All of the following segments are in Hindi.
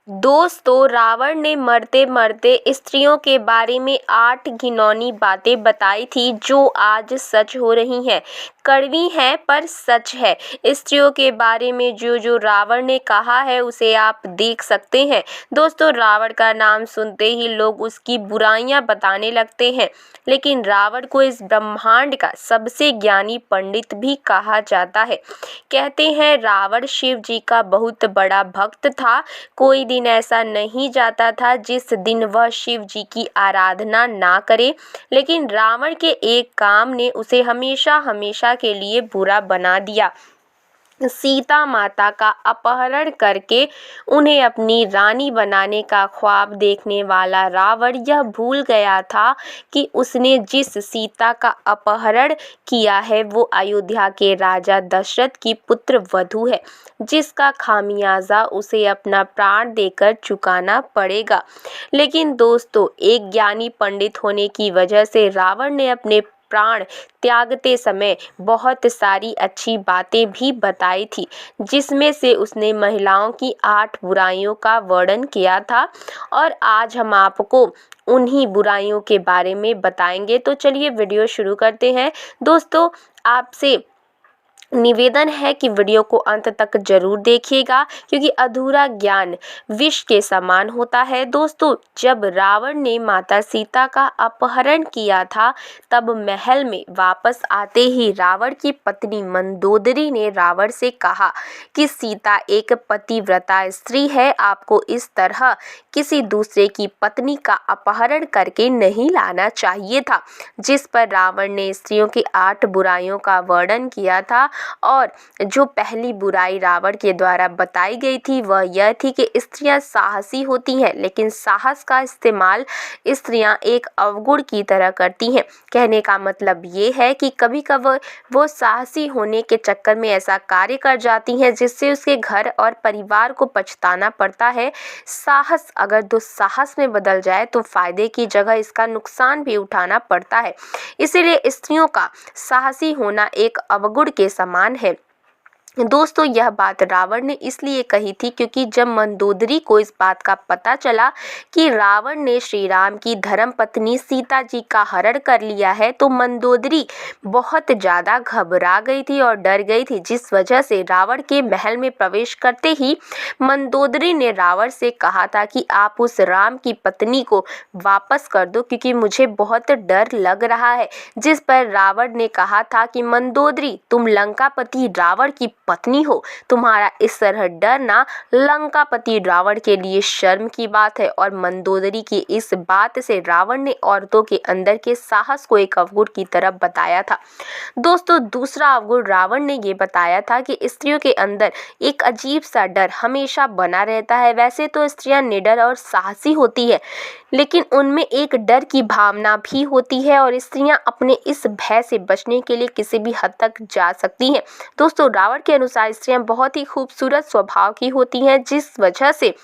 दोस्तों, रावण ने मरते मरते स्त्रियों के बारे में 8 घिनौनी बातें बताई थी जो आज सच हो रही हैं। कड़वी हैं पर सच है। स्त्रियों के बारे में जो जो रावण ने कहा है उसे आप देख सकते हैं। दोस्तों, रावण का नाम सुनते ही लोग उसकी बुराइयां बताने लगते हैं, लेकिन रावण को इस ब्रह्मांड का सबसे ज्ञानी पंडित भी कहा जाता है। कहते हैं रावण शिव जी का बहुत बड़ा भक्त था। कोई दिन ऐसा नहीं जाता था जिस दिन वह शिव जी की आराधना ना करे, लेकिन रावण के एक काम ने उसे हमेशा हमेशा के लिए बुरा बना दिया। सीता माता का अपहरण करके उन्हें अपनी रानी बनाने का ख्वाब देखने वाला रावण यह भूल गया था कि उसने जिस सीता का अपहरण किया है वो अयोध्या के राजा दशरथ की पुत्र वधू है, जिसका खामियाजा उसे अपना प्राण देकर चुकाना पड़ेगा। लेकिन दोस्तों, एक ज्ञानी पंडित होने की वजह से रावण ने अपने प्राण त्यागते समय बहुत सारी अच्छी बातें भी बताई थी, जिसमें से उसने महिलाओं की 8 बुराइयों का वर्णन किया था। और आज हम आपको उन्हीं बुराइयों के बारे में बताएंगे। तो चलिए वीडियो शुरू करते हैं। दोस्तों, आपसे निवेदन है कि वीडियो को अंत तक जरूर देखिएगा, क्योंकि अधूरा ज्ञान विष के समान होता है। दोस्तों, जब रावण ने माता सीता का अपहरण किया था, तब महल में वापस आते ही रावण की पत्नी मंदोदरी ने रावण से कहा कि सीता एक पतिव्रता स्त्री है, आपको इस तरह किसी दूसरे की पत्नी का अपहरण करके नहीं लाना चाहिए था। जिस पर रावण ने स्त्रियों की 8 बुराइयों का वर्णन किया था। और जो पहली बुराई रावण के द्वारा बताई गई थी वह यह थी कि स्त्रियां साहसी होती हैं, लेकिन साहस का इस्तेमाल स्त्रियां एक अवगुण की तरह करती हैं। कहने का मतलब ये है कि कभी कभी वो साहसी होने के चक्कर में ऐसा कार्य कर जाती हैं जिससे उसके घर और परिवार को पछताना पड़ता है। साहस अगर दुस्साहस में बदल जाए तो फायदे की जगह इसका नुकसान भी उठाना पड़ता है। इसीलिए स्त्रियों का साहसी होना एक अवगुण के समान है। दोस्तों, यह बात रावण ने इसलिए कही थी क्योंकि जब मंदोदरी को इस बात का पता चला कि रावण ने श्री राम की धर्मपत्नी सीता जी का हरण कर लिया है, तो मंदोदरी बहुत ज़्यादा घबरा गई थी और डर गई थी, जिस वजह से रावण के महल में प्रवेश करते ही मंदोदरी ने रावण से कहा था कि आप उस राम की पत्नी को वापस कर दो, क्योंकि मुझे बहुत डर लग रहा है। जिस पर रावण ने कहा था कि मंदोदरी, तुम लंकापति रावण की पत्नी हो, तुम्हारा इस तरह डरना लंकापति रावण के लिए शर्म की बात है। और मंदोदरी की इस बात से रावण ने औरतों के अंदर के साहस को एक अवगुण की तरफ बताया था। दोस्तों, दूसरा अवगुण रावण ने ये बताया था कि स्त्रियों के अंदर एक अजीब सा डर हमेशा बना रहता है। वैसे तो स्त्रियां निडर और साहसी होती है, लेकिन उनमें एक डर की भावना भी होती है और स्त्रियां अपने इस भय से बचने के लिए किसी भी हद तक जा सकती हैं। दोस्तों, रावण के अनुसार स्त्रियां बहुत ही खूबसूरत स्वभाव की होती हैं, जिस वजह से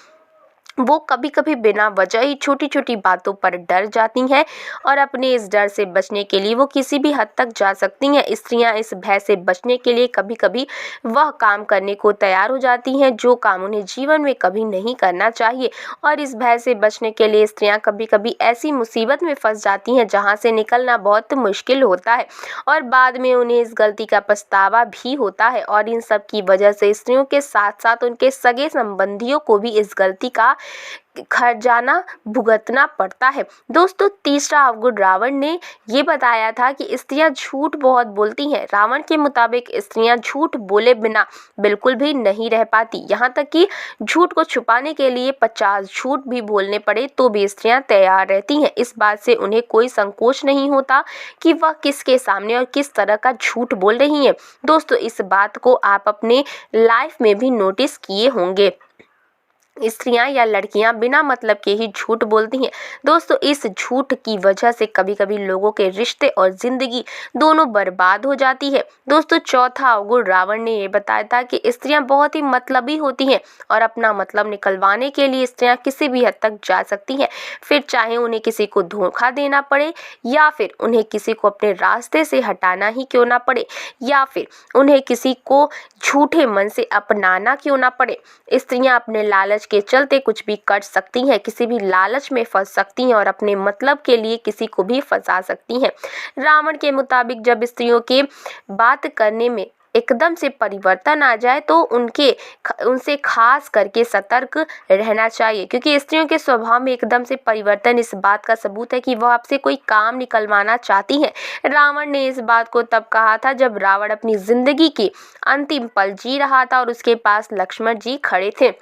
वो कभी कभी बिना वजह ही छोटी छोटी बातों पर डर जाती हैं और अपने इस डर से बचने के लिए वो किसी भी हद तक जा सकती हैं। स्त्रियां इस भय से बचने के लिए कभी कभी वह काम करने को तैयार हो जाती हैं जो काम उन्हें जीवन में कभी नहीं करना चाहिए। और इस भय से बचने के लिए स्त्रियां कभी कभी ऐसी मुसीबत में फंस जाती हैं जहां से निकलना बहुत मुश्किल होता है और बाद में उन्हें इस गलती का पछतावा भी होता है। और इन सब की वजह से स्त्रियों के साथ साथ उनके सगे संबंधियों को भी इस गलती का खजाना भुगतना पड़ता है। दोस्तों, तीसरा अवगुण रावण ने ये बताया था कि स्त्रियां झूठ बहुत बोलती हैं। रावण के मुताबिक स्त्रियां झूठ बोले बिना बिल्कुल भी नहीं रह पाती, यहाँ तक कि झूठ को छुपाने के लिए 50 झूठ भी बोलने पड़े तो भी स्त्रियां तैयार रहती हैं। इस बात से उन्हें कोई संकोच नहीं होता कि वह किसके सामने और किस तरह का झूठ बोल रही हैं। दोस्तों, इस बात को आप अपने लाइफ में भी नोटिस किए होंगे। स्त्रियां या लड़कियां बिना मतलब के ही झूठ बोलती हैं। दोस्तों, इस झूठ की वजह से कभी कभी लोगों के रिश्ते और जिंदगी दोनों बर्बाद हो जाती है। दोस्तों, चौथा अवगुण रावण ने ये बताया था कि स्त्रियां बहुत ही मतलबी होती हैं और अपना मतलब निकलवाने के लिए स्त्रियां किसी भी हद तक जा सकती हैं, फिर चाहे उन्हें किसी को धोखा देना पड़े या फिर उन्हें किसी को अपने रास्ते से हटाना ही क्यों ना पड़े या फिर उन्हें किसी को झूठे मन से अपनाना क्यों ना पड़े। स्त्रियां अपने लालच के चलते कुछ भी कर सकती हैं, किसी भी लालच में फंस सकती हैं और अपने मतलब के लिए किसी को भी फंसा सकती हैं। रावण के मुताबिक जब स्त्रियों के बात करने में एकदम से परिवर्तन आ जाए तो उनसे खास करके सतर्क रहना चाहिए, क्योंकि स्त्रियों के स्वभाव में एकदम से परिवर्तन इस बात का सबूत है कि वह आपसे कोई काम निकलवाना चाहती हैं। रावण ने इस बात को तब कहा था जब रावण अपनी जिंदगी के अंतिम पल जी रहा था और उसके पास लक्ष्मण जी खड़े थे।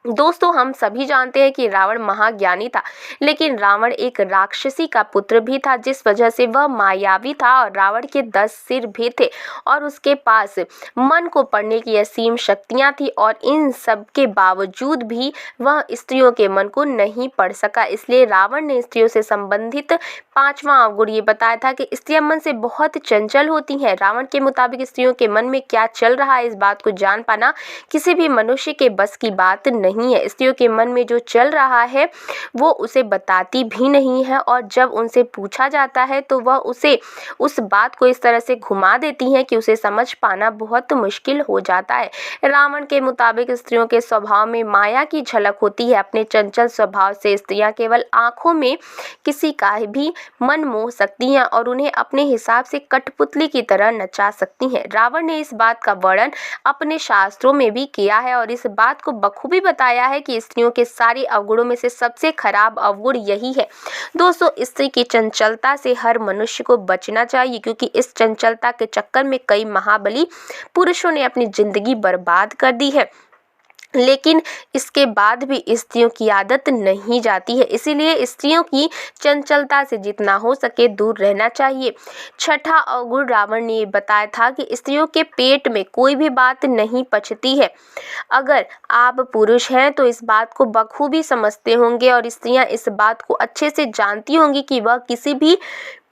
दोस्तों, हम सभी जानते हैं कि रावण महाज्ञानी था, लेकिन रावण एक राक्षसी का पुत्र भी था, जिस वजह से वह मायावी था और रावण के 10 सिर भी थे और उसके पास मन को पढ़ने की असीम शक्तियां थी और इन सब के बावजूद भी वह स्त्रियों के मन को नहीं पढ़ सका। इसलिए रावण ने स्त्रियों से संबंधित 5वां अवगुण ये बताया था कि स्त्रियां मन से बहुत चंचल होती हैं। रावण के मुताबिक स्त्रियों के मन में क्या चल रहा है, इस बात को जान पाना किसी भी मनुष्य के बस की बात नहीं है। स्त्रियों के मन में जो चल रहा है वो उसे बताती भी नहीं है और जब उनसे पूछा जाता है तो वह उसे उस बात को इस तरह से घुमा देती हैं कि उसे समझ पाना बहुत मुश्किल हो जाता है। रावण के मुताबिक स्त्रियों के स्वभाव में माया की झलक होती है। अपने चंचल स्वभाव से स्त्रियां केवल आंखों में किसी का भी मन मोह सकती हैं और उन्हें अपने हिसाब से कठपुतली की तरह नचा सकती हैं। रावण ने इस बात का वर्णन अपने शास्त्रों में भी किया है और इस बात को बखूबी बताया है कि स्त्रियों के सारे अवगुणों में से सबसे खराब अवगुण यही है। दोस्तों, स्त्री की चंचलता से हर मनुष्य को बचना चाहिए, क्योंकि इस चंचलता के चक्कर में कई महाबली पुरुषों ने अपनी जिंदगी बर्बाद कर दी है, लेकिन इसके बाद भी स्त्रियों की आदत नहीं जाती है। इसीलिए स्त्रियों की चंचलता से जितना हो सके दूर रहना चाहिए। 6ठा अवगुण रावण ने बताया था कि स्त्रियों के पेट में कोई भी बात नहीं पचती है। अगर आप पुरुष हैं तो इस बात को बखूबी समझते होंगे और स्त्रियां इस बात को अच्छे से जानती होंगी कि वह किसी भी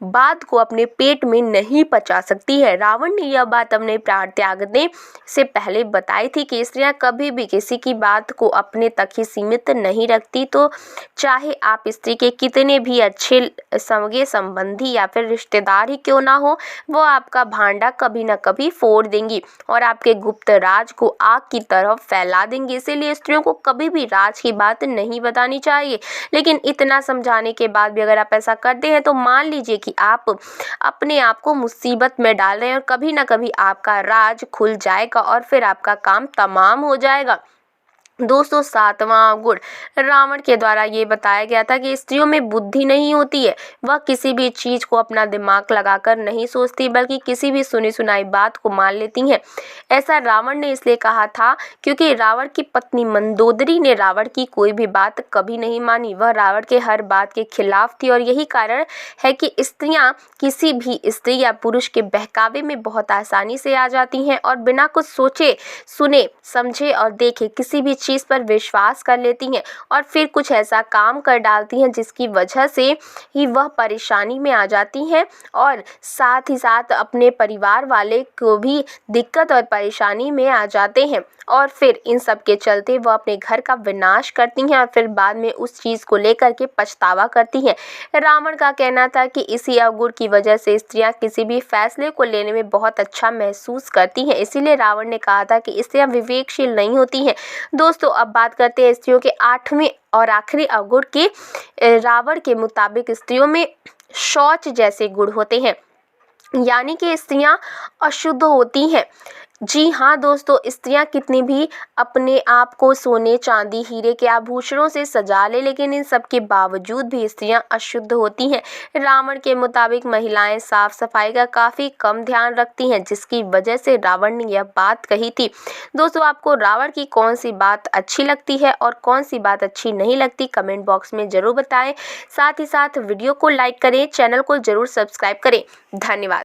बात को अपने पेट में नहीं पचा सकती है। रावण ने यह बात अपने प्राण त्यागने से पहले बताई थी कि स्त्रियां कभी भी किसी की बात को अपने तक ही सीमित नहीं रखती। तो चाहे आप स्त्री के कितने भी अच्छे सगे संबंधी या फिर रिश्तेदार ही क्यों ना हो, वो आपका भांडा कभी ना कभी फोड़ देंगी और आपके गुप्त राज को आग की तरफ फैला देंगी। इसीलिए स्त्रियों को कभी भी राज की बात नहीं बतानी चाहिए। लेकिन इतना समझाने के बाद भी अगर आप ऐसा करते हैं तो मान लीजिए कि आप अपने आप को मुसीबत में डाल रहे हैं और कभी ना कभी आपका राज खुल जाएगा और फिर आपका काम तमाम हो जाएगा। दोस्तों, 7वां गुण रावण के द्वारा ये बताया गया था कि स्त्रियों में बुद्धि नहीं होती है। वह किसी भी चीज को अपना दिमाग लगाकर नहीं सोचती, बल्कि किसी भी सुनी सुनाई बात को मान लेती हैं। ऐसा रावण ने इसलिए कहा था क्योंकि रावण की पत्नी मंदोदरी ने रावण की कोई भी बात कभी नहीं मानी। वह रावण के हर बात के खिलाफ थी और यही कारण है कि स्त्रियां किसी भी स्त्री या पुरुष के बहकावे में बहुत आसानी से आ जाती हैं और बिना कुछ सोचे सुने समझे और देखे किसी भी चीज पर विश्वास कर लेती हैं और फिर कुछ ऐसा काम कर डालती हैं जिसकी वजह से ही वह परेशानी में आ जाती हैं और साथ ही साथ अपने परिवार वाले को भी दिक्कत और परेशानी में आ जाते हैं और फिर इन सब के चलते वह अपने घर का विनाश करती हैं और फिर बाद में उस चीज को लेकर के पछतावा करती हैं। रावण का कहना था कि इसी अवगुण की वजह से स्त्रियां किसी भी फैसले को लेने में बहुत अच्छा महसूस करती हैं। इसीलिए रावण ने कहा था कि स्त्रियां विवेकशील नहीं होती हैं। दोस्तों, अब बात करते हैं स्त्रियों के 8वें और आखिरी अवगुण के। रावण के मुताबिक स्त्रियों में शौच जैसे गुण होते हैं, यानी कि स्त्रियां अशुद्ध होती हैं। जी हाँ दोस्तों, स्त्रियां कितनी भी अपने आप को सोने चांदी हीरे के आभूषणों से सजा ले, लेकिन इन सब के बावजूद भी स्त्रियां अशुद्ध होती हैं। रावण के मुताबिक महिलाएं साफ सफाई का काफ़ी कम ध्यान रखती हैं, जिसकी वजह से रावण ने यह बात कही थी। दोस्तों, आपको रावण की कौन सी बात अच्छी लगती है और कौन सी बात अच्छी नहीं लगती, कमेंट बॉक्स में ज़रूर बताएं। साथ ही साथ वीडियो को लाइक करें, चैनल को ज़रूर सब्सक्राइब करें। धन्यवाद।